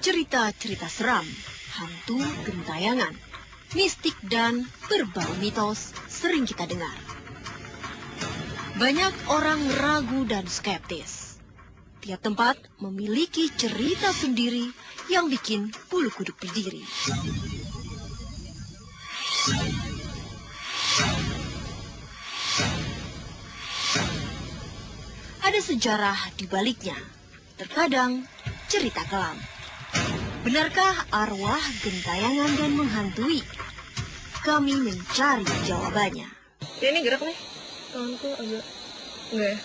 Cerita-cerita seram, hantu gentayangan, mistik dan berbau mitos sering kita dengar. Banyak orang ragu dan skeptis. Tiap tempat memiliki cerita sendiri yang bikin bulu kuduk berdiri. Ada sejarah di baliknya, terkadang cerita kelam. Benarkah arwah gentayangan dan menghantui? Kami mencari jawabannya. Ini gerak nih, tanganku agak enggak ya?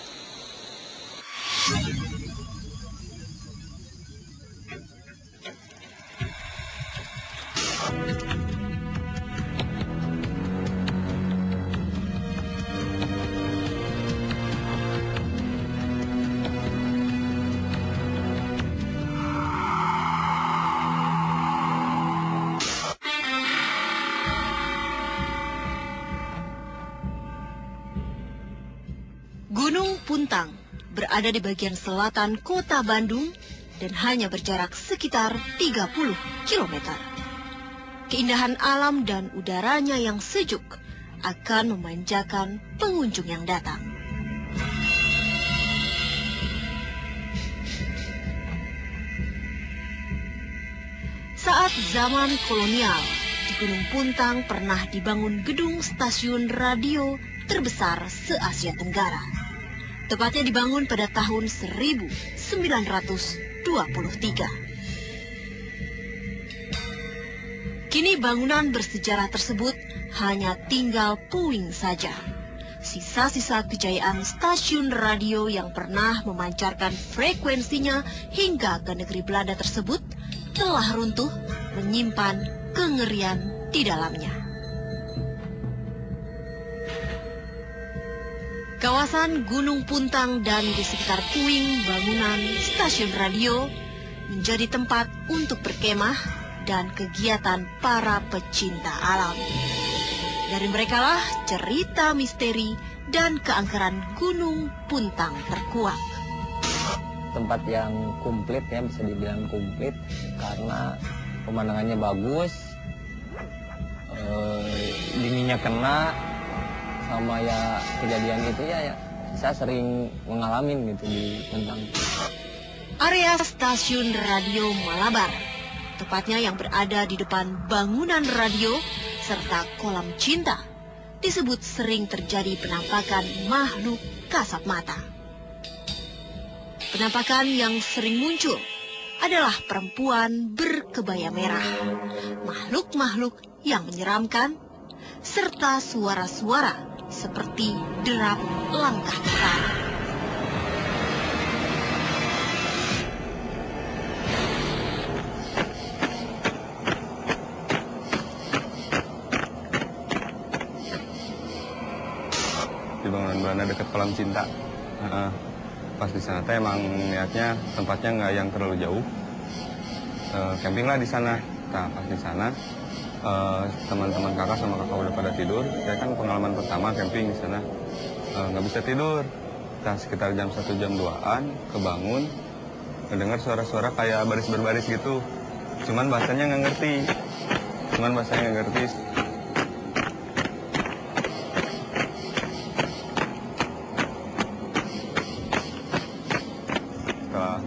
Gunung Puntang berada di bagian selatan kota Bandung dan hanya berjarak sekitar 30 km. Keindahan alam dan udaranya yang sejuk akan memanjakan pengunjung yang datang. Saat zaman kolonial, di Gunung Puntang pernah dibangun gedung stasiun radio terbesar se-Asia Tenggara. Tepatnya dibangun pada tahun 1923. Kini bangunan bersejarah tersebut hanya tinggal puing saja. Sisa-sisa kejayaan stasiun radio yang pernah memancarkan frekuensinya hingga ke negeri Belanda tersebut telah runtuh, menyimpan kengerian di dalamnya. Kawasan Gunung Puntang dan di sekitar puing bangunan stasiun radio menjadi tempat untuk berkemah dan kegiatan para pecinta alam. Dari merekalah cerita misteri dan keangkeran Gunung Puntang terkuak. Tempat yang komplit ya, bisa dibilang komplit karena pemandangannya bagus, dinginnya kena, sama ya kejadian itu ya saya sering mengalami gitu di Puntang. Area stasiun radio Malabar, tepatnya yang berada di depan bangunan radio serta kolam cinta, disebut sering terjadi penampakan makhluk kasat mata. Penampakan yang sering muncul adalah perempuan berkebaya merah, makhluk-makhluk yang menyeramkan, serta suara-suara seperti derap langkah besar. Di bangunan Belanda dekat kolam cinta. Pas di sana teh emang niatnya tempatnya nggak yang terlalu jauh. Camping lah di sana. Nah pas di sana teman-teman kakak sama kakak udah pada tidur. Saya kan pengalaman pertama camping di sana, nggak bisa tidur. Nah sekitar jam 1 jam 2-an kebangun, ngedengar suara-suara kayak baris berbaris gitu. Cuman bahasanya nggak ngerti. Setelah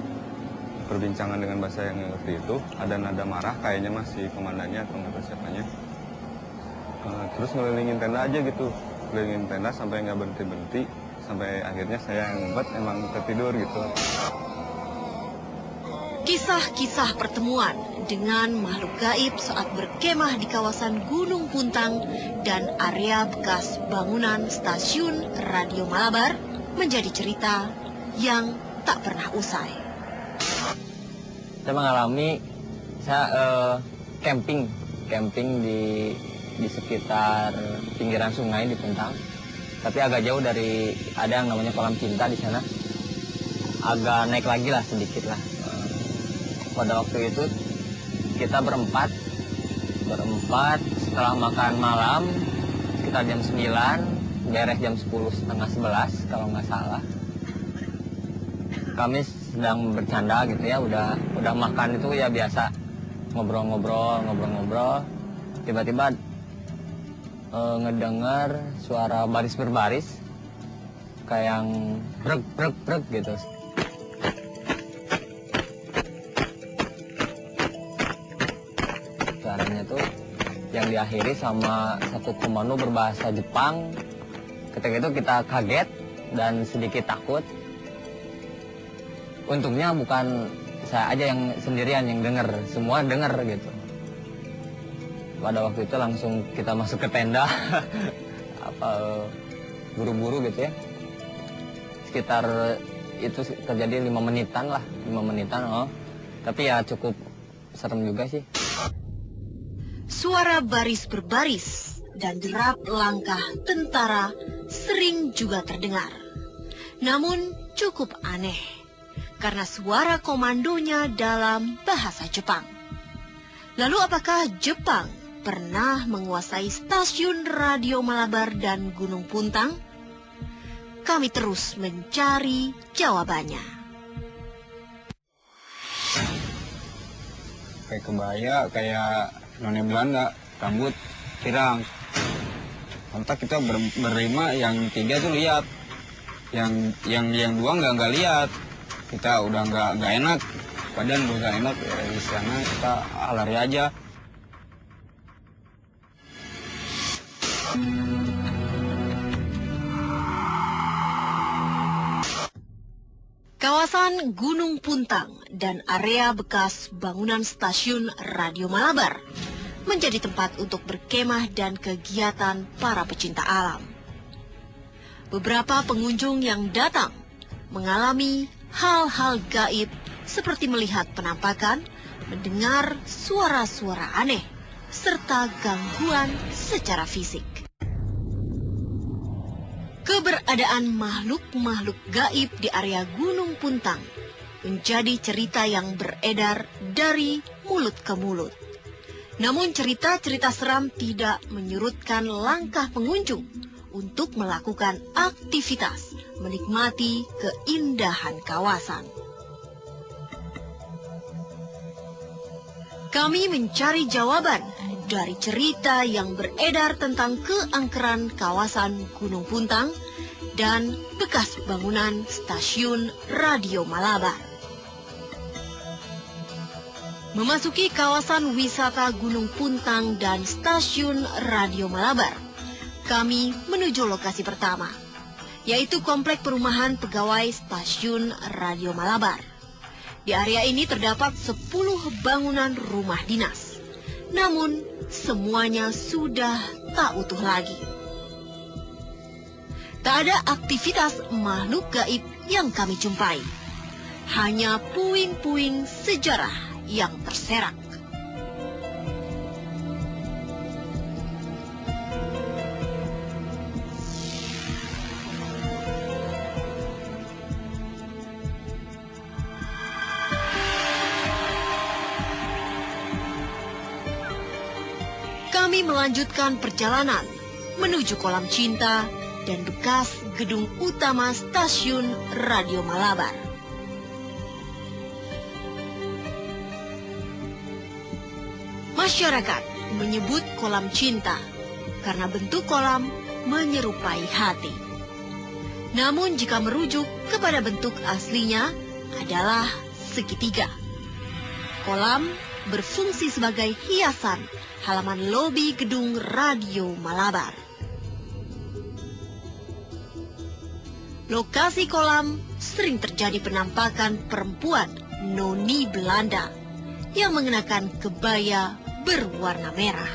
perbincangan dengan bahasa yang nggak ngerti itu, ada nada marah kayaknya masih komandannya atau nggak tahu siapanya. Terus ngelilingin tenda aja gitu, ngelilingin tenda sampai nggak berhenti-berhenti, sampai akhirnya saya ngumpet emang tertidur gitu. Kisah-kisah pertemuan dengan makhluk gaib saat berkemah di kawasan Gunung Puntang dan area bekas bangunan stasiun radio Malabar menjadi cerita yang tak pernah usai. Saya mengalami camping di sekitar pinggiran sungai di Puntang, tapi agak jauh dari ada yang namanya kolam cinta di sana. Agak naik lagi lah sedikit lah. Pada waktu itu kita berempat setelah makan malam sekitar jam 9 beres jam 10:30, 11 kalau nggak salah. Kami sedang bercanda gitu ya, udah makan itu ya biasa ngobrol-ngobrol. Tiba-tiba ngedengar suara baris berbaris kayak yang brek gitu. Suaranya tuh yang diakhiri sama satu komando berbahasa Jepang. Ketika itu kita kaget dan sedikit takut. Untungnya bukan saya aja yang sendirian yang dengar, semua dengar gitu. Pada waktu itu langsung kita masuk ke tenda, buru-buru gitu ya. Sekitar itu terjadi 5 menitan. Tapi ya cukup serem juga sih. Suara baris berbaris dan derap langkah tentara sering juga terdengar. Namun cukup aneh, karena suara komandonya dalam bahasa Jepang. Lalu apakah Jepang pernah menguasai stasiun radio Malabar dan Gunung Puntang? Kami terus mencari jawabannya. Kayak kebaya, kayak none Belanda, rambut pirang. Kontak kita berlima, yang 3 tuh lihat, yang 2 nggak lihat. Kita udah nggak enak, badan udah nggak enak ya, di sana kita lari aja. Kawasan Gunung Puntang dan area bekas bangunan stasiun Radio Malabar menjadi tempat untuk berkemah dan kegiatan para pecinta alam. Beberapa pengunjung yang datang mengalami hal-hal gaib seperti melihat penampakan, mendengar suara-suara aneh, serta gangguan secara fisik. Keberadaan makhluk-makhluk gaib di area Gunung Puntang menjadi cerita yang beredar dari mulut ke mulut. Namun cerita-cerita seram tidak menyurutkan langkah pengunjung untuk melakukan aktivitas menikmati keindahan kawasan. Kami mencari jawaban dari cerita yang beredar tentang keangkeran kawasan Gunung Puntang dan bekas bangunan stasiun Radio Malabar. Memasuki kawasan wisata Gunung Puntang dan stasiun Radio Malabar, kami menuju lokasi pertama, yaitu komplek perumahan pegawai stasiun Radio Malabar. Di area ini terdapat 10 bangunan rumah dinas, namun semuanya sudah tak utuh lagi. Tak ada aktivitas makhluk gaib yang kami jumpai, hanya puing-puing sejarah yang terserak. Kami melanjutkan perjalanan menuju kolam cinta dan bekas gedung utama stasiun Radio Malabar. Masyarakat menyebut kolam cinta karena bentuk kolam menyerupai hati. Namun jika merujuk kepada bentuk aslinya adalah segitiga. Kolam berfungsi sebagai hiasan halaman lobi gedung Radio Malabar. Lokasi kolam sering terjadi penampakan perempuan noni Belanda yang mengenakan kebaya berwarna merah.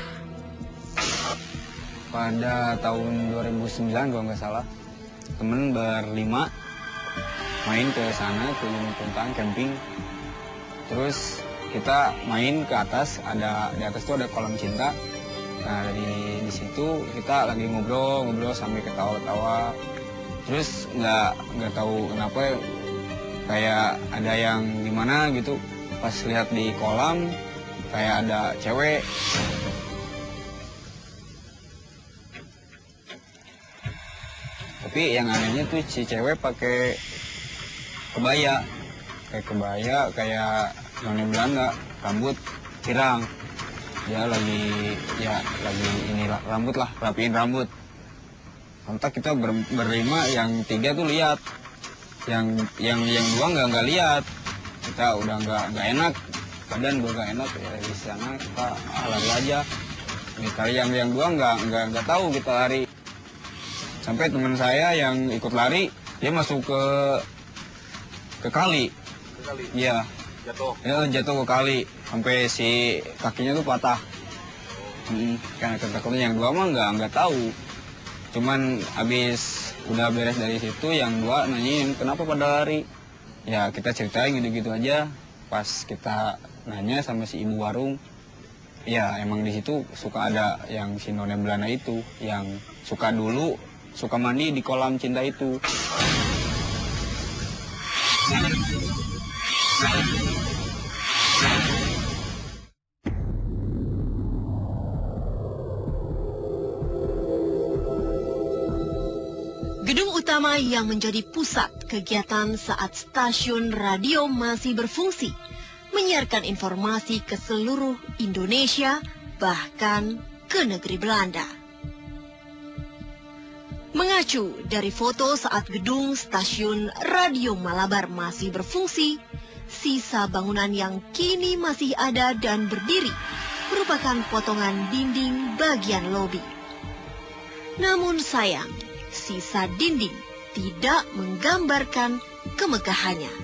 Pada tahun 2009 kalau nggak salah, temen berlima main ke sana, ke Gunung Puntang camping. Terus kita main ke atas, di atas itu ada kolam cinta. Nah di situ kita lagi ngobrol sambil ketawa-ketawa. Terus nggak tahu kenapa kayak ada yang gimana gitu. Pas lihat di kolam kayak ada cewek. Tapi yang anehnya tuh si cewek pakai kebaya, kayak noni Belanda, rambut pirang. Dia lagi ini rambut lah, rapiin rambut. Kontak kita berlima, yang 3 tuh lihat, yang 2 nggak lihat. Kita udah nggak enak, badan gue nggak enak ya, di sana kita lari aja. Kali yang 2 nggak tahu kita lari. Sampai teman saya yang ikut lari, dia masuk ke kali. Iya. Jatuh ke kali, sampai si kakinya tuh patah. Karena takutnya yang 2 mah nggak tahu. Cuman habis udah beres dari situ, yang 2 nanyain kenapa pada lari. Ya kita ceritain gitu-gitu aja. Pas kita nanya sama si ibu warung, ya emang di situ suka ada yang si nona Belanda itu, yang suka mandi di kolam cinta itu. Gedung utama yang menjadi pusat kegiatan saat stasiun radio masih berfungsi, menyiarkan informasi ke seluruh Indonesia, bahkan ke negeri Belanda. Mengacu dari foto saat gedung stasiun Radio Malabar masih berfungsi, sisa bangunan yang kini masih ada dan berdiri merupakan potongan dinding bagian lobi. Namun sayang, sisa dinding tidak menggambarkan kemegahannya.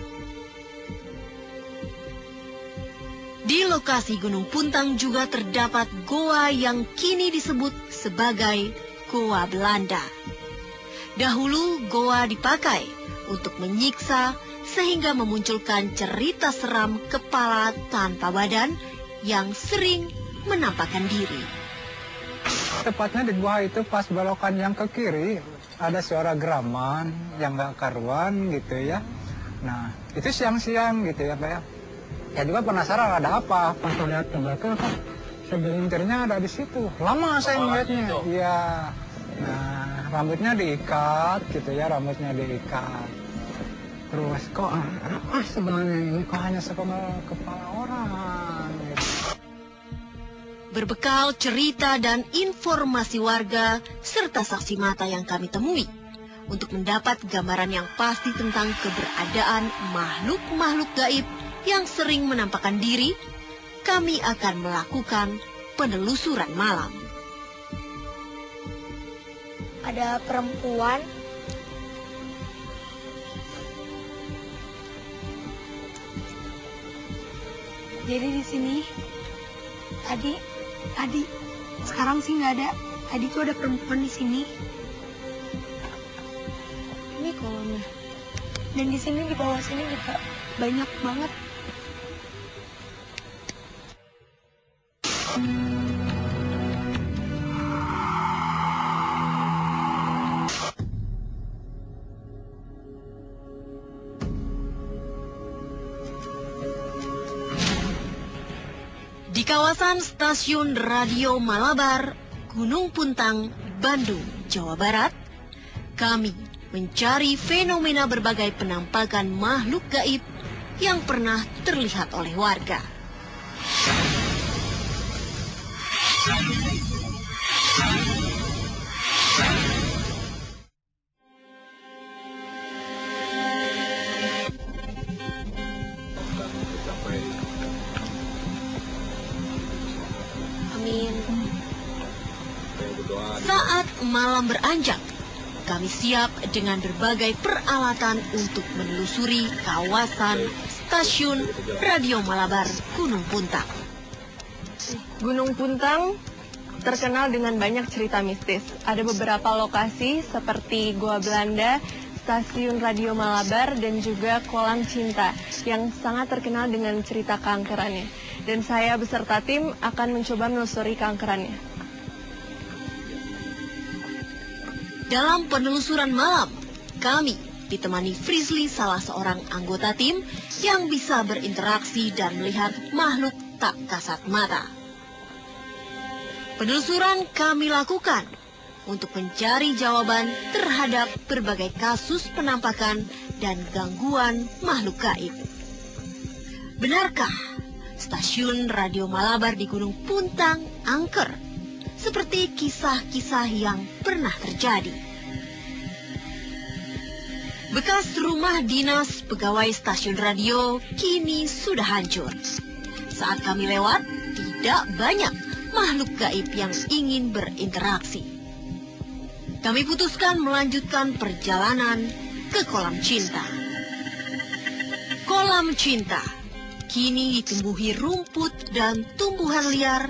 Di lokasi Gunung Puntang juga terdapat goa yang kini disebut sebagai Goa Belanda. Dahulu goa dipakai untuk menyiksa sehingga memunculkan cerita seram kepala tanpa badan yang sering menampakkan diri. Tepatnya di gua itu pas belokan yang ke kiri, ada suara geraman yang gak karuan gitu ya. Nah, itu siang-siang gitu ya Pak ya. Ya juga penasaran ada apa, pas lihat ke belakang kok segelintirnya ada di situ. Lama saya melihatnya. Iya. Nah, rambutnya diikat gitu ya, Terus kok sebenarnya ini kok hanya sepenggal kepala orang gitu. Berbekal cerita dan informasi warga serta saksi mata yang kami temui, untuk mendapat gambaran yang pasti tentang keberadaan makhluk-makhluk gaib yang sering menampakkan diri, kami akan melakukan penelusuran malam. Ada perempuan jadi di sini tadi sekarang sih nggak ada. Tadi tuh ada perempuan di sini. Ini kolomnya. Dan di sini di bawah sini juga banyak banget. Di kawasan stasiun Radio Malabar, Gunung Puntang, Bandung, Jawa Barat, kami mencari fenomena berbagai penampakan makhluk gaib yang pernah terlihat oleh warga. Saat malam beranjak, kami siap dengan berbagai peralatan untuk menelusuri kawasan stasiun Radio Malabar Gunung Puntang. Gunung Puntang terkenal dengan banyak cerita mistis. Ada beberapa lokasi seperti Goa Belanda, stasiun Radio Malabar, dan juga Kolam Cinta yang sangat terkenal dengan cerita keangkerannya. Dan saya beserta tim akan mencoba menelusuri keangkerannya. Dalam penelusuran malam, kami ditemani Frizly, salah seorang anggota tim yang bisa berinteraksi dan melihat makhluk tak kasat mata. Penelusuran kami lakukan untuk mencari jawaban terhadap berbagai kasus penampakan dan gangguan makhluk gaib. Benarkah stasiun Radio Malabar di Gunung Puntang angker seperti kisah-kisah yang pernah terjadi? Bekas rumah dinas pegawai stasiun radio kini sudah hancur. Saat kami lewat, tidak banyak makhluk gaib yang ingin berinteraksi. Kami putuskan melanjutkan perjalanan ke kolam cinta. Kolam cinta kini ditumbuhi rumput dan tumbuhan liar,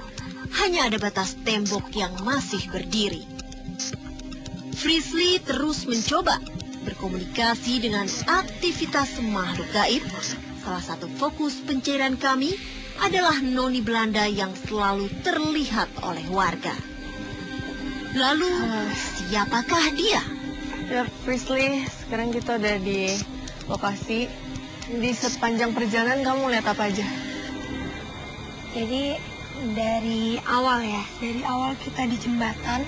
hanya ada batas tembok yang masih berdiri. Frisly terus mencoba berkomunikasi dengan aktivitas makhluk gaib. Salah satu fokus pencarian kami adalah noni Belanda yang selalu terlihat oleh warga. Lalu, siapakah dia? Ya, Frisly, sekarang kita ada di lokasi. Di sepanjang perjalanan kamu lihat apa aja? Jadi dari awal kita di jembatan.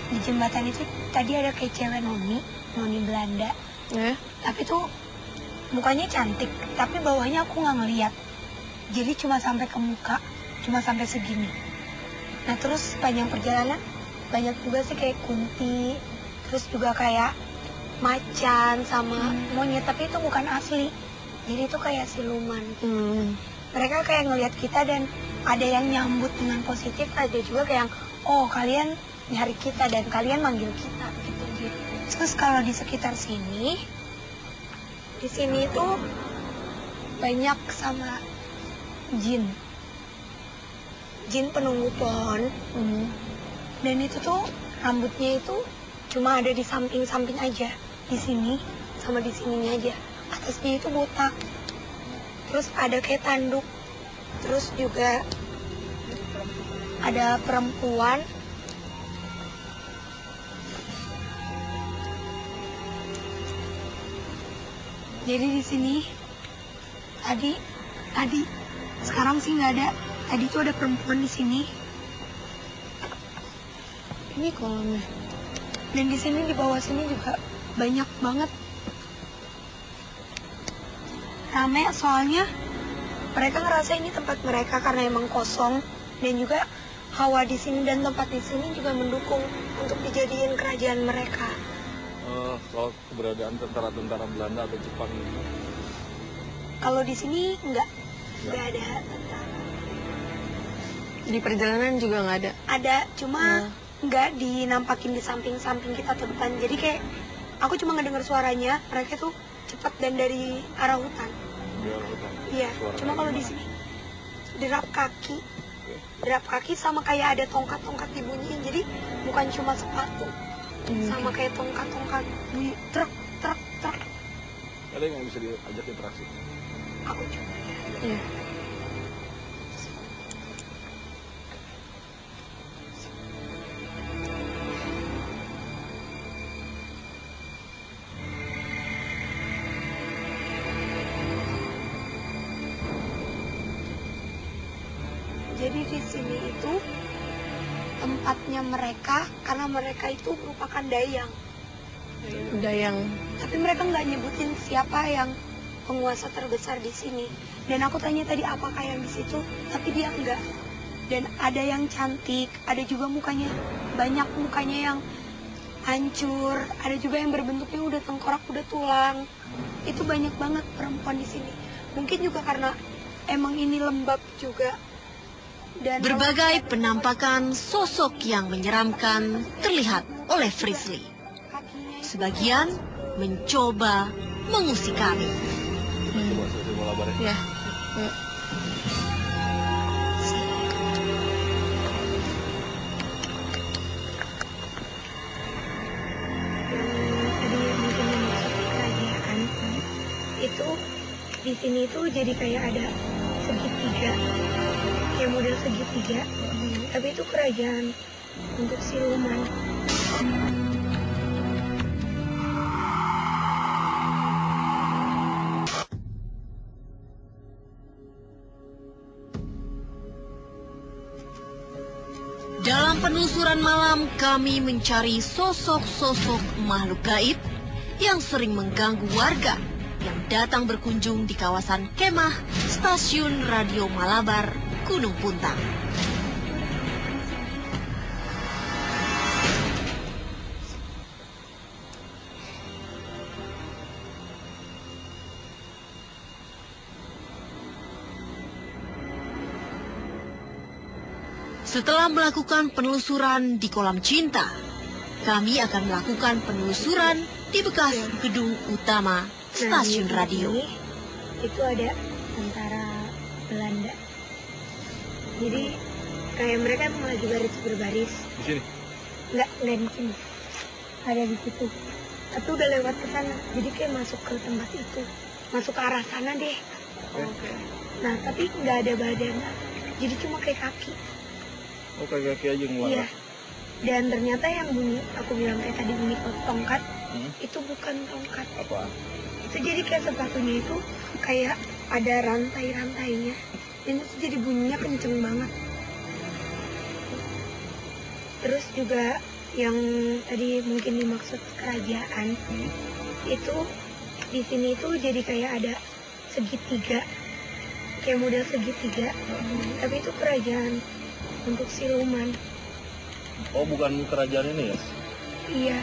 Di jembatan itu tadi ada kayak cewek noni Belanda. Tapi tuh mukanya cantik, tapi bawahnya aku nggak ngeliat. Jadi cuma sampai ke muka, cuma sampai segini. Nah terus sepanjang perjalanan banyak juga sih kayak kunti, terus juga kayak macan sama monyet, tapi itu bukan asli. Jadi itu kayak siluman. Mereka kayak ngelihat kita dan ada yang nyambut dengan positif, ada juga kayak yang, oh kalian nyari kita dan kalian manggil kita gitu. Terus kalau di sekitar sini, di sini tuh banyak sama jin penunggu pohon. Dan itu tuh rambutnya itu cuma ada di samping-samping aja, di sini sama di sininya aja. Atasnya itu botak. Terus ada kayak tanduk. Terus juga ada perempuan. Jadi di sini tadi sekarang sih nggak ada. Tadi tuh ada perempuan di sini. Ini kolamnya. Dan di sini di bawah sini juga banyak banget. Rame soalnya mereka ngerasa ini tempat mereka karena emang kosong, dan juga hawa di sini dan tempat di sini juga mendukung untuk dijadiin kerajaan mereka. Soal keberadaan tentara-tentara Belanda atau Jepang ini? Kalau di sini nggak ada tentara. Di perjalanan juga nggak ada? Ada, cuma nggak dinampakin di samping-samping kita atau depan. Jadi kayak aku cuma ngedengar suaranya, mereka tuh cepat dan dari arah hutan. Iya, cuma kalau di sini derap kaki sama kayak ada tongkat-tongkat dibunyiin. Jadi bukan cuma sepatu, sama kayak tongkat-tongkat bunyi truk. Ada yang bisa diajak interaksi? Aku coba. Iya. Jadi di sini itu tempatnya mereka karena mereka itu merupakan Dayang. Tapi mereka nggak nyebutin siapa yang penguasa terbesar di sini. Dan aku tanya tadi apakah yang di situ, tapi dia enggak. Dan ada yang cantik, ada juga mukanya banyak mukanya yang hancur, ada juga yang berbentuknya udah tengkorak, udah tulang. Itu banyak banget perempuan di sini. Mungkin juga karena emang ini lembab juga. Dan Berbagai penampakan sosok yang menyeramkan terlihat oleh Frisly. Sebagian mencoba mengusik kami. Coba saya Malabar ya. Ya. tadi mungkin masuk kerajaan itu di sini tuh jadi kayak ada segitiga, kayak model segitiga, tapi itu kerajaan untuk siluman. Dalam penelusuran malam, kami mencari sosok-sosok makhluk gaib yang sering mengganggu warga yang datang berkunjung di kawasan kemah Stasiun Radio Malabar, Gunung Puntang. Setelah melakukan penelusuran di kolam cinta, kami akan melakukan penelusuran di bekas gedung utama stasiun radio. Itu ada tentara Belanda. Jadi kayak mereka lagi baris berbaris. Di sini. Enggak di sini. Ada di situ. Tapi udah lewat ke sana. Jadi kayak masuk ke tempat itu. Masuk ke arah sana deh. Oke. Nah, tapi nggak ada badannya. Jadi cuma kayak kaki. Oh, kayak kaki aja ngeluar. Iya. Dan ternyata yang bunyi, aku bilang kayak tadi bunyi tongkat, itu bukan tongkat. Apa? Itu jadi kayak sepatunya itu kayak ada rantai-rantainya. Dan itu jadi bunyinya kenceng banget. Terus juga yang tadi mungkin dimaksud kerajaan, itu di sini itu jadi kayak ada segitiga, kayak model segitiga. Tapi itu kerajaan untuk siluman. Oh, bukan kerajaan ini ya? Iya.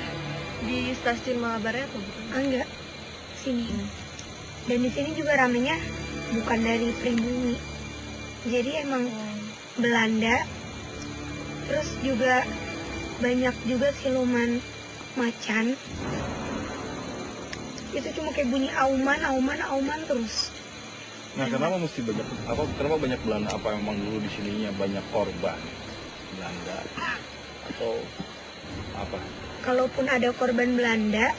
Di stasiun Malabarnya atau bukan? Enggak, sini. Dan di sini juga ramenya bukan dari pribumi. Jadi emang Belanda. Terus juga banyak juga siluman macan. Itu cuma kayak bunyi auman terus. Nah, kenapa mesti banyak? Kenapa banyak Belanda? Apa memang dulu di sininya banyak korban Belanda atau apa? Kalaupun ada korban Belanda,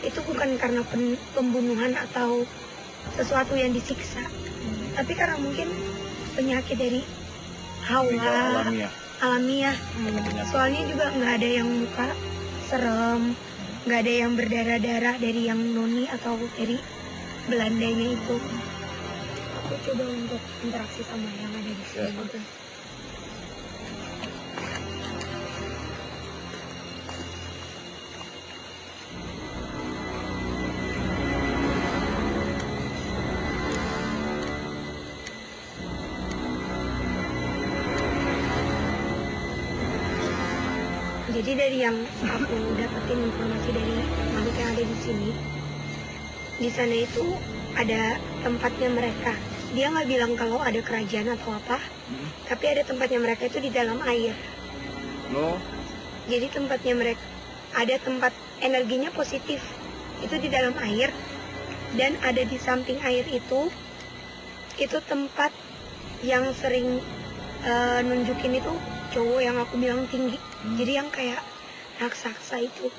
itu bukan karena pembunuhan atau sesuatu yang disiksa, tapi karena mungkin penyakit dari hawa alamiah. Soalnya juga nggak ada yang muka serem, nggak ada yang berdarah-darah dari yang noni atau dari Belandanya itu. Aku coba untuk interaksi sama yang ada di sini. Ya. Jadi dari yang aku dapetin informasi dari makhluk yang ada di sini, di sana itu ada tempatnya mereka. Dia nggak bilang kalau ada kerajaan atau apa, tapi ada tempatnya mereka itu di dalam air. No. Jadi tempatnya mereka ada tempat energinya positif itu di dalam air, dan ada di samping air itu tempat yang sering nunjukin itu cowok yang aku bilang tinggi. Jadi yang kayak raksasa itu.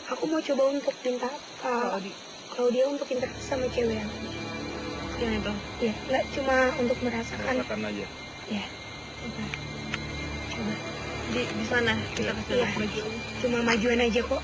Aku mau coba untuk minta kalau dia untuk interaksi sama cewek yang itu. Ya, nggak cuma untuk merasakan. Merasakan aja. Ya. Coba. Di sana kita kasih maju. Cuma majuan aja kok.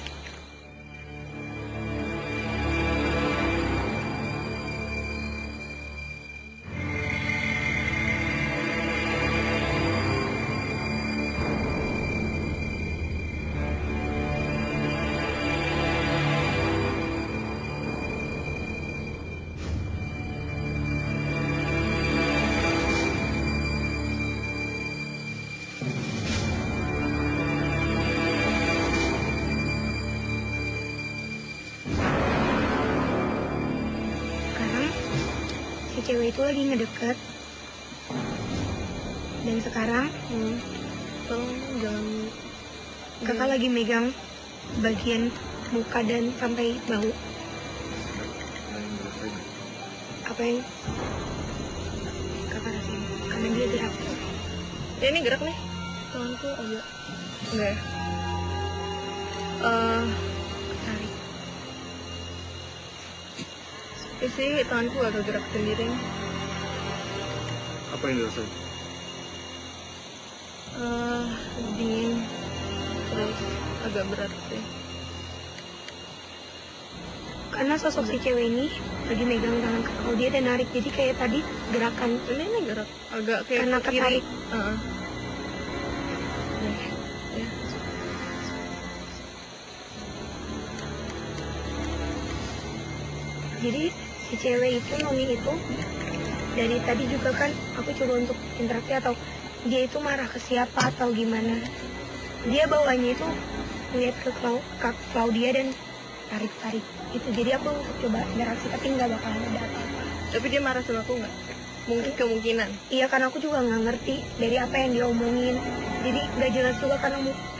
Cewek itu lagi ngedeket, dan sekarang Tolong jangan. kakak lagi megang bagian muka dan sampai bau. Apa yang kakak rasain? Karena dia gerak. Ya, ini gerak nih. Tanganku agak enggak ya. Tarik. Sih tanganku agak gerak sendiri. Apa yang dirasain? Dingin, terus agak berat sih. Karena sosok si cewek ini lagi megang tangan kakak dia dan narik, jadi kayak tadi gerakan Ini gerak agak kayak karena ke kiri. ketarik. Heeh. Nah, Jadi si cewek itu, Noni itu, dari tadi juga kan aku coba untuk interaksi atau dia itu marah ke siapa atau gimana. Dia bawanya itu lihat ke Claudia dan tarik-tarik itu. Jadi aku untuk coba interaksi tapi nggak bakalan ada apa-apa. Tapi dia marah sama aku nggak? Mungkin kemungkinan. Iya, karena aku juga nggak ngerti dari apa yang dia omongin. Jadi nggak jelas juga karena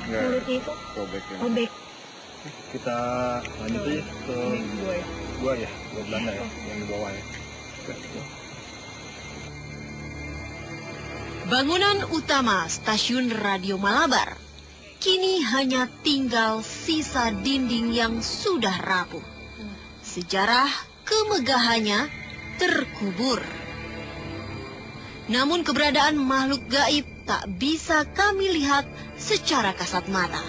mulutnya itu Robek ya. robek. Kita lanjut aja ke gua Belanda ya, yang di bawah ya. Bangunan utama stasiun Radio Malabar kini hanya tinggal sisa dinding yang sudah rapuh. Sejarah kemegahannya terkubur. Namun keberadaan makhluk gaib tak bisa kami lihat secara kasat mata.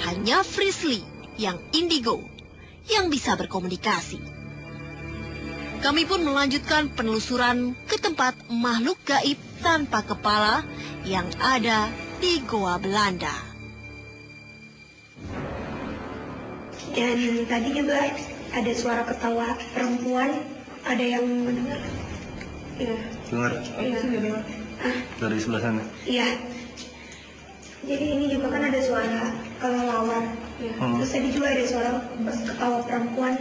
Hanya Frisly yang indigo yang bisa berkomunikasi. Kami pun melanjutkan penelusuran ke tempat makhluk gaib tanpa kepala yang ada di Goa Belanda. Dan tadi juga ada suara ketawa perempuan, ada yang mendengar. Iya. Dengar Iya. dari sebelah sana. Iya. Jadi ini juga kan ada suara kelelawar. Terus tadi juga ada suara ketawa perempuan.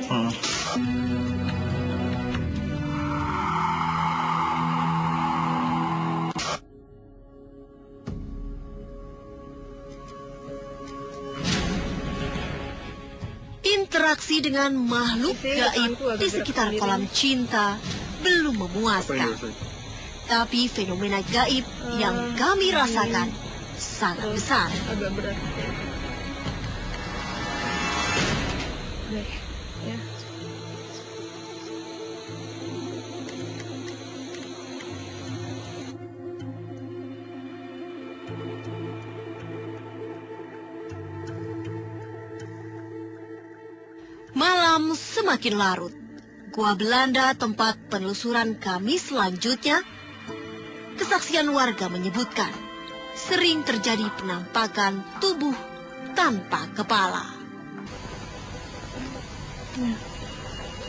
Interaksi dengan makhluk gaib di sekitar kolam cinta belum memuaskan. Tapi fenomena gaib yang kami rasakan sangat besar. Agak berat. Ya. Malam semakin larut. Goa Belanda tempat penelusuran kami selanjutnya. Kesaksian warga menyebutkan sering terjadi penampakan tubuh tanpa kepala.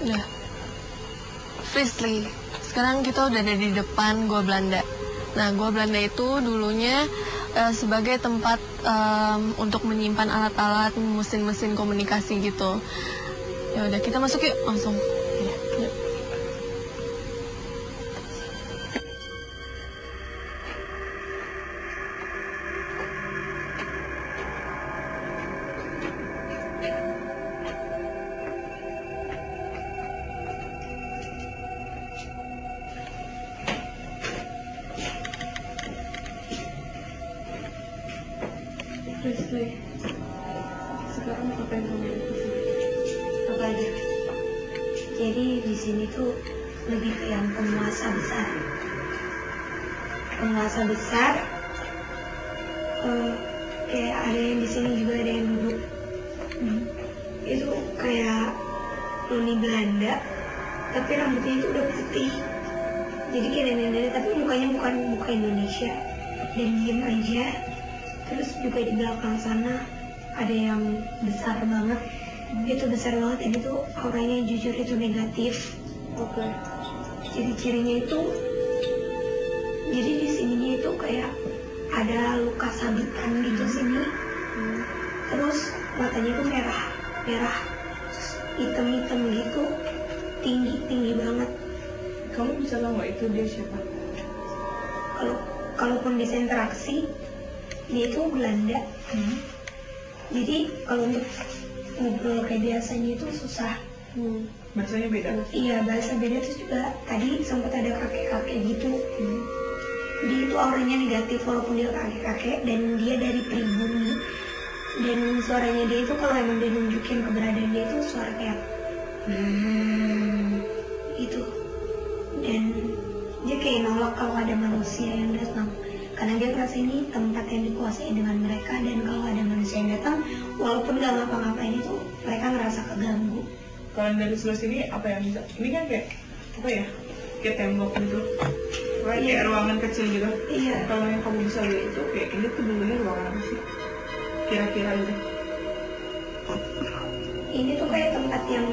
Udah. Frisly, sekarang kita udah ada di depan Goa Belanda. Nah, Goa Belanda itu dulunya sebagai tempat untuk menyimpan alat-alat, mesin-mesin komunikasi gitu. Ya udah, kita masuk yuk langsung. Yuk. Frisly, sekarang apa yang kamu lakukan? Apa aja? Jadi di sini tuh lebih ke yang penguasa besar. Penguasa besar, kayak ada yang di sini juga ada yang duduk. Itu kayak Noni Belanda, tapi rambutnya itu udah putih. Jadi kayak nenek-nenek, tapi mukanya bukan muka Indonesia. Dan diem aja. Terus juga di belakang sana ada yang besar banget. Itu besar banget, dan itu auranya jujur itu negatif. Oke. Jadi cirinya itu, jadi di sininya itu kayak ada luka sabetan gitu sini. Terus matanya itu merah, hitam gitu, tinggi banget. Kamu bisa tahu nggak itu dia siapa? Kalaupun bisa interaksi, dia itu Belanda. Jadi kalau untuk ngobrol kayak biasanya itu susah. Bahasanya beda? Iya, bahasa beda. Terus juga tadi sempat ada kakek-kakek gitu. Dia itu auranya negatif walaupun dia kakek-kakek, dan dia dari pribumi. Dan suaranya dia itu kalau emang dia nunjukin keberadaan dia itu suara kayak itu. Dan dia kayak nolak kalau ada manusia yang datang. Karena dia merasa ini tempat yang dikuasai dengan mereka, dan kalau ada manusia yang datang, walaupun gak ngapa-ngapain itu, mereka ngerasa keganggu. Kalau dari sebelah sini apa yang bisa? Ini kan kayak apa ya? Kayak tembok gitu. Kayak ruangan kecil gitu. Iya. Kalau yang kamu bisa lihat itu kayak ini tuh dulunya ruangan apa sih? Kira-kira gitu. Ini tuh kayak tempat yang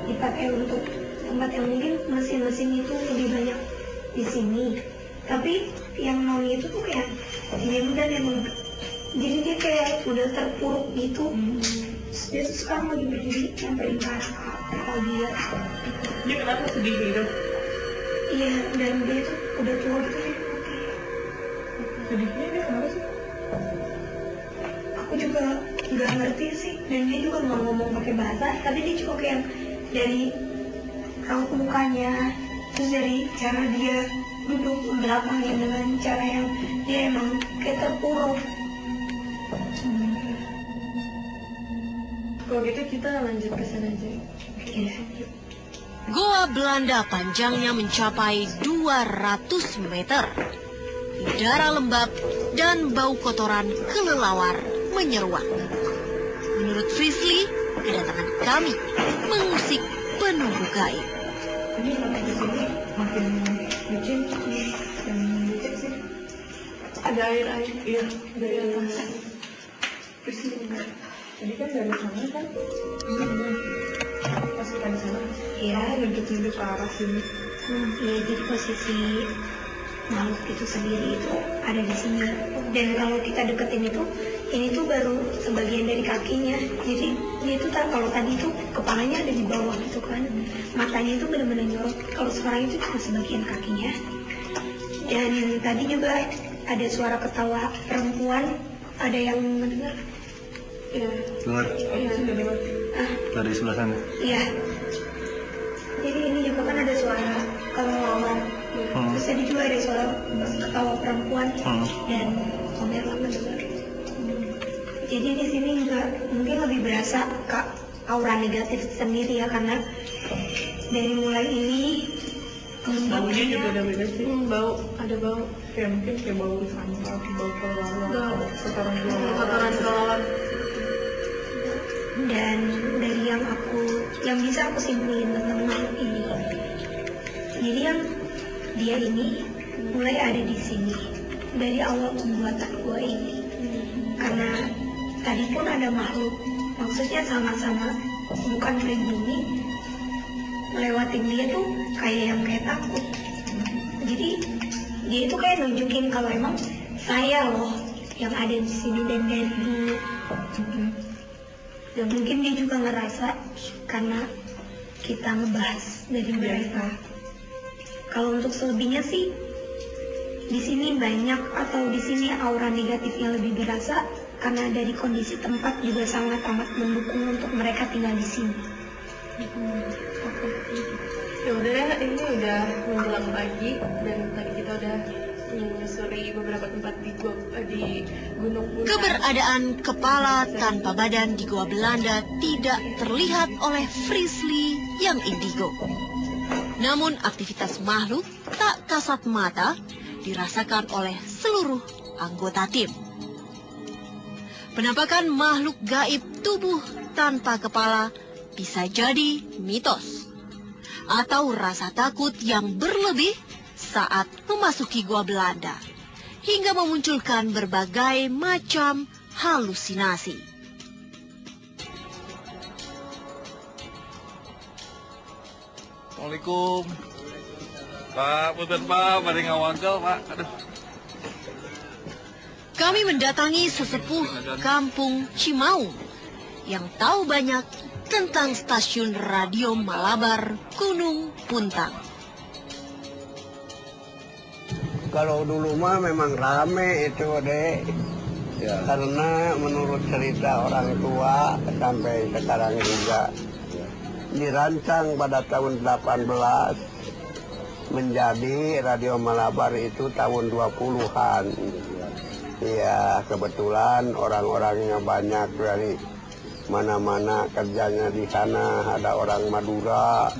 dipakai untuk tempat yang mungkin mesin-mesin itu lebih banyak di sini. Tapi yang Noni itu tuh kayak dia udah emang, jadi dia kayak udah terpuruk gitu. Dia tuh sekarang lagi berdiri nyamperin ke arah kapal dia. Dia kenapa sedih gitu? Iya, dan dia tuh udah tua gitu. Sedihnya dia kenapa sih? Aku juga nggak ngerti sih, dan dia juga nggak ngomong pakai bahasa, tapi dia cuma kayak dari raut mukanya, terus dari cara dia duduk belakangnya dengan cara yang dia emang kayak terpuruk. Kalau gitu kita lanjut ke sana aja. Iya. Goa Belanda panjangnya mencapai 200 meter. Udara lembab dan bau kotoran kelelawar menyeruak. Menurut Frisley, kedatangan kami mengusik penunggu gaib. Ini makin kesini makin licin dan licin sih. Ada air-air. Iya, dari atas. Terus tadi kan dari sana kan? Pas kita di sana. Iya, Nunduk-nunduk ke arah sini. iya, jadi posisi makhluk itu sendiri itu ada di sini. Dan kalau kita deketin itu, ini tuh baru sebagian dari kakinya. Jadi dia tuh kalau tadi tuh kepalanya ada di bawah gitu kan, matanya itu benar-benar nyorot. Kalau sekarang itu cuma sebagian kakinya. Dan tadi juga ada suara ketawa perempuan. Ada yang mendengar? Iya. Dengar Iya. dari sebelah sana. Iya. Jadi ini juga kan ada suara kelelawar. Terus tadi juga ada suara ketawa perempuan dan Om Erlang mendengar. Jadi di sini juga mungkin lebih berasa Kak aura negatif sendiri ya, karena dari mulai ini Baunya juga udah beda sih. Ada bau. Kayak mungkin kayak bau sampah, bau kelelawar, Bau. kotoran kelelawar. Kotoran kelelawar. dan dari yang bisa aku simpulin tentang makhluk ini. Jadi yang dia ini mulai ada di sini dari awal pembuatan gua ini. Karena tadi pun ada makhluk, maksudnya sama-sama bukan pribumi, melewatin dia tuh kayak yang kayak takut. Jadi dia itu kayak nunjukin kalau emang saya loh yang ada di sini dan dari dulu. Dan mungkin dia juga ngerasa karena kita ngebahas dari mereka. Kalau untuk selebihnya sih di sini banyak atau di sini aura negatifnya lebih berasa karena dari kondisi tempat juga sangat amat mendukung untuk mereka tinggal di sini. Oke. Ya udah ya, ini udah menjelang pagi dan tadi kita udah menyusuri beberapa tempat di Gunung Puntang. Keberadaan kepala tanpa badan di Goa Belanda tidak terlihat oleh Frisley yang indigo. Namun aktivitas makhluk tak kasat mata dirasakan oleh seluruh anggota tim. Penampakan makhluk gaib tubuh tanpa kepala bisa jadi mitos atau rasa takut yang berlebih saat memasuki Goa Belanda hingga memunculkan berbagai macam halusinasi. Assalamualaikum. Pak, punten Pak, mari ngawangkel Pak. Aduh. Kami mendatangi sesepuh kampung Cimaung yang tahu banyak tentang stasiun radio Malabar Gunung Puntang. Kalau dulu mah memang rame itu deh, Ya. karena menurut cerita orang tua sampai sekarang juga dirancang pada tahun 18 menjadi Radio Malabar itu tahun 20-an. Ya kebetulan orang-orangnya banyak dari mana-mana kerjanya di sana, ada orang Madura,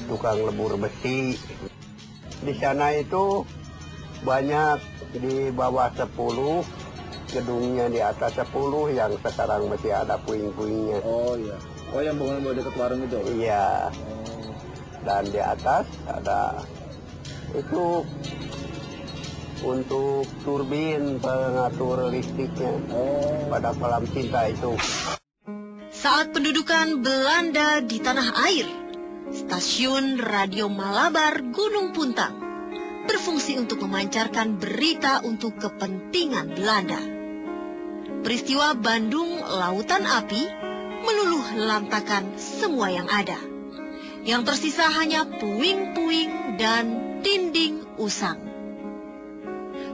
tukang lebur besi. Di sana itu banyak di bawah 10, gedungnya di atas 10 yang sekarang masih ada puing-puingnya. Oh iya. Oh yang bangunan dekat warung itu. Iya. Dan di atas ada itu untuk turbin pengatur listriknya pada kolam cinta itu. Saat pendudukan Belanda di tanah air, Stasiun Radio Malabar Gunung Puntang berfungsi untuk memancarkan berita untuk kepentingan Belanda. Peristiwa Bandung Lautan Api meluluh lantakan semua yang ada. Yang tersisa hanya puing-puing dan dinding usang.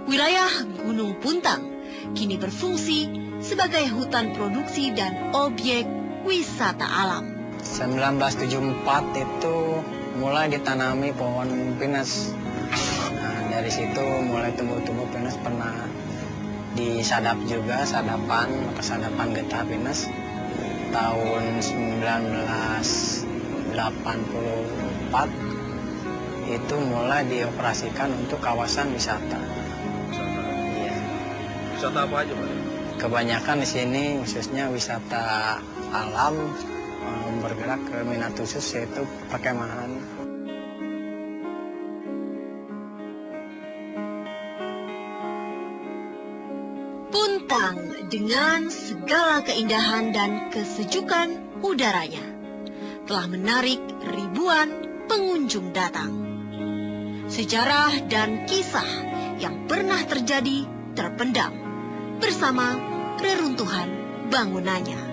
Wilayah Gunung Puntang kini berfungsi sebagai hutan produksi dan objek wisata alam. 1974 itu mulai ditanami pohon pinus. Nah, dari situ mulai tumbuh-tumbuh pinus, pernah disadap juga, sadapan getah pinus. Tahun 1984 itu mulai dioperasikan untuk kawasan wisata. Iya. Wisata apa aja, Pak? Kebanyakan di sini khususnya wisata alam, bergerak ke minat khusus yaitu perkemahan. Puntang dengan segala keindahan dan kesejukan udaranya telah menarik ribuan pengunjung datang. Sejarah dan kisah yang pernah terjadi terpendam bersama reruntuhan bangunannya.